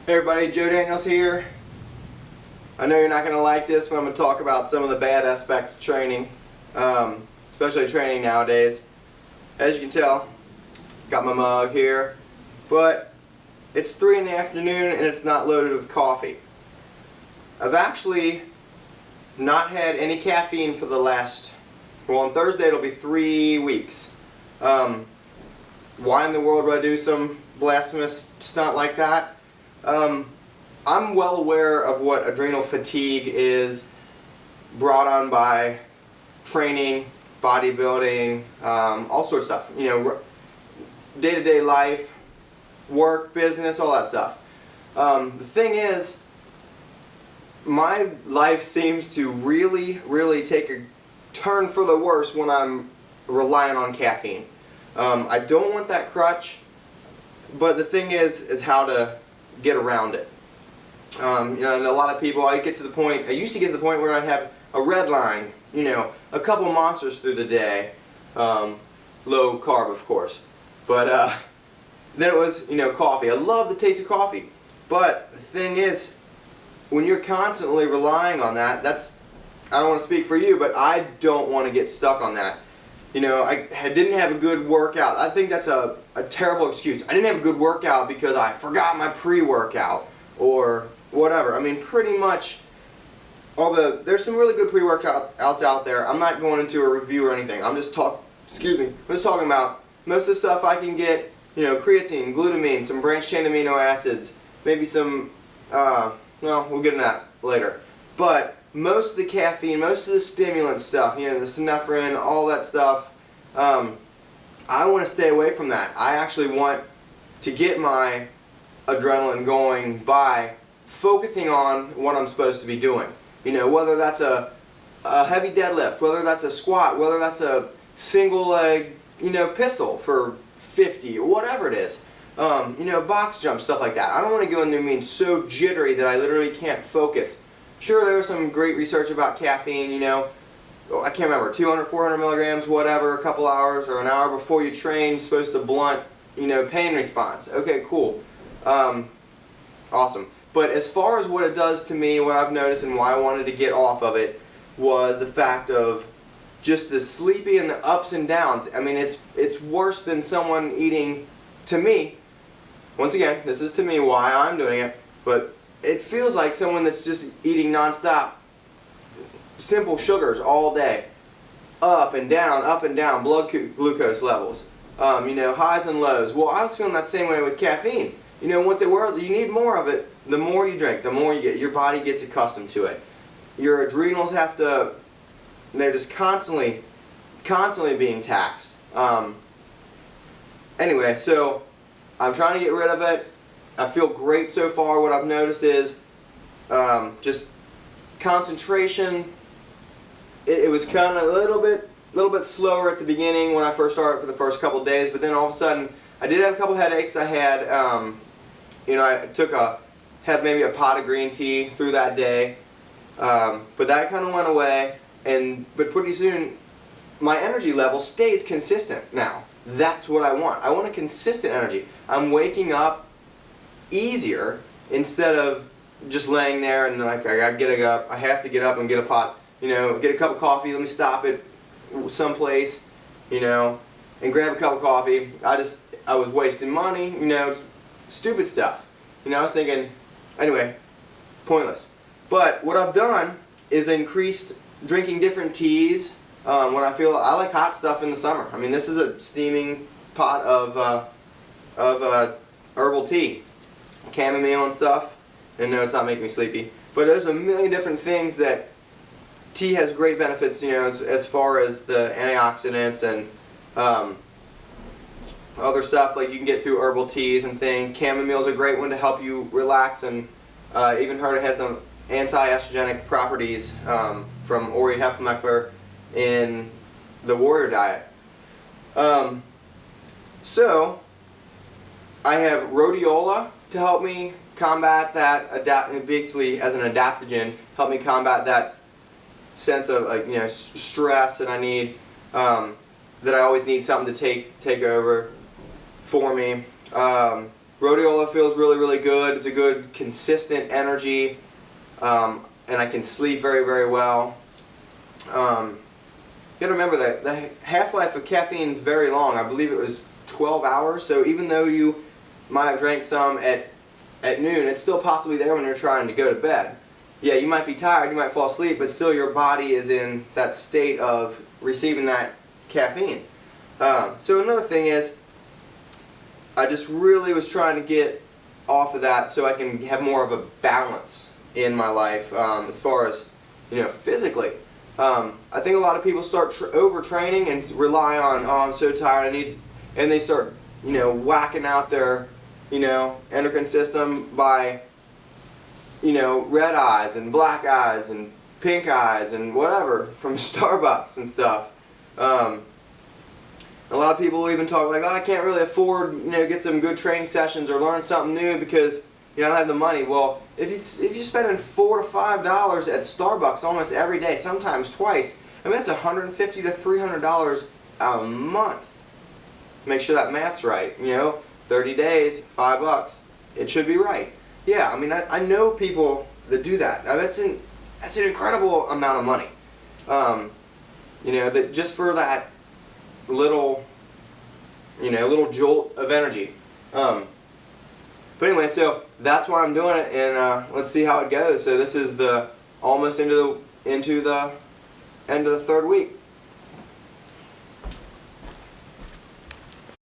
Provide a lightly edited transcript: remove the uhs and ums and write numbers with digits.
Hey everybody, Joe Daniels here. I know you're not going to like this, but I'm going to talk about some of the bad aspects of training, especially training nowadays. As you can tell, got my mug here, but it's 3 in the afternoon and it's not loaded with coffee. I've actually not had any caffeine for the last, well, on Thursday it'll be 3 weeks. Why in the world would I do some blasphemous stunt like that? I'm well aware of what adrenal fatigue is brought on by training, bodybuilding, all sorts of stuff. You know, day-to-day life, work, business, all that stuff. The thing is, my life seems to really take a turn for the worse when I'm relying on caffeine. I don't want that crutch, but the thing is how to get around it. You know, and a lot of people, I used to get to the point where I'd have a red line, you know, a couple monsters through the day, low carb of course, but then it was, you know, coffee. I love the taste of coffee, but the thing is, when you're constantly relying on that, I don't want to speak for you, but I don't want to get stuck on that. You know, I didn't have a good workout. I think that's a terrible excuse. I didn't have a good workout because I forgot my pre-workout or whatever. I mean, pretty much there's some really good pre-workouts out there. I'm not going into a review or anything. I'm just talking about most of the stuff I can get, you know, creatine, glutamine, some branched chain amino acids, maybe some, well, we'll get into that later. But most of the caffeine, most of the stimulant stuff, you know, the synephrine, all that stuff, I want to stay away from that. I actually want to get my adrenaline going by focusing on what I'm supposed to be doing. You know, whether that's a heavy deadlift, whether that's a squat, whether that's a single leg, you know, pistol for 50 or whatever it is. You know, box jump, stuff like that. I don't want to go in there being so jittery that I literally can't focus. Sure, there was some great research about caffeine, you know, I can't remember, 200, 400 milligrams, whatever, a couple hours or an hour before you train, supposed to blunt, you know, pain response. Okay, cool. Awesome. But as far as what it does to me, what I've noticed and why I wanted to get off of it was the fact of just the sleepy and the ups and downs. I mean, it's worse than someone eating, to me, once again, this is to me why I'm doing it, but it feels like someone that's just eating nonstop simple sugars all day. Up and down, blood glucose levels. You know, highs and lows. Well, I was feeling that same way with caffeine. You know, once it wears, you need more of it. The more you drink, the more you get. Your body gets accustomed to it. Your adrenals they're just constantly being taxed. Anyway, so I'm trying to get rid of it. I feel great so far. What I've noticed is just concentration. It was kind of a little bit slower at the beginning when I first started for the first couple days, but then all of a sudden I did have a couple headaches. I had, you know, I had maybe a pot of green tea through that day, but that kind of went away. But pretty soon my energy level stays consistent now. That's what I want. I want a consistent energy. I'm waking up easier instead of just laying there and like I have to get up and get a pot, you know, get a cup of coffee. Let me stop at someplace, you know, and grab a cup of coffee. I was wasting money, you know, stupid stuff. You know, I was thinking, anyway, pointless. But what I've done is increased drinking different teas. When I like hot stuff in the summer. I mean, this is a steaming pot of herbal tea, chamomile and stuff. And no, it's not making me sleepy. But there's a million different things that tea has great benefits, you know, as far as the antioxidants and other stuff like you can get through herbal teas and things. Chamomile is a great one to help you relax, and even heard it has some anti-estrogenic properties from Ori Heffmeckler in the Warrior Diet. So I have rhodiola to help me combat that, basically as an adaptogen, help me combat that sense of, like, you know, stress that I need, that I always need something to take over for me. Rhodiola feels really, really good. It's a good, consistent energy, and I can sleep very, very well. You gotta remember that the half-life of caffeine is very long. I believe it was 12 hours, so even though you might have drank some at noon, it's still possibly there when you're trying to go to bed. Yeah, you might be tired, you might fall asleep, but still your body is in that state of receiving that caffeine. So another thing is, I just really was trying to get off of that so I can have more of a balance in my life, as far as, physically. I think a lot of people start overtraining and rely on, oh, I'm so tired, and they start, whacking out their, endocrine system by, red eyes and black eyes and pink eyes and whatever from Starbucks and stuff. A lot of people even talk like, oh, I can't really afford, get some good training sessions or learn something new because I don't have the money. Well, if you're spending $4 to $5 at Starbucks almost every day, sometimes twice, I mean that's $150 to $300 a month. Make sure that math's right. 30 days, $5. It should be right. Yeah, I mean I know people that do that. Now, that's an incredible amount of money. That just for that little jolt of energy. But anyway, so that's why I'm doing it, and let's see how it goes. So this is almost into the end of the third week.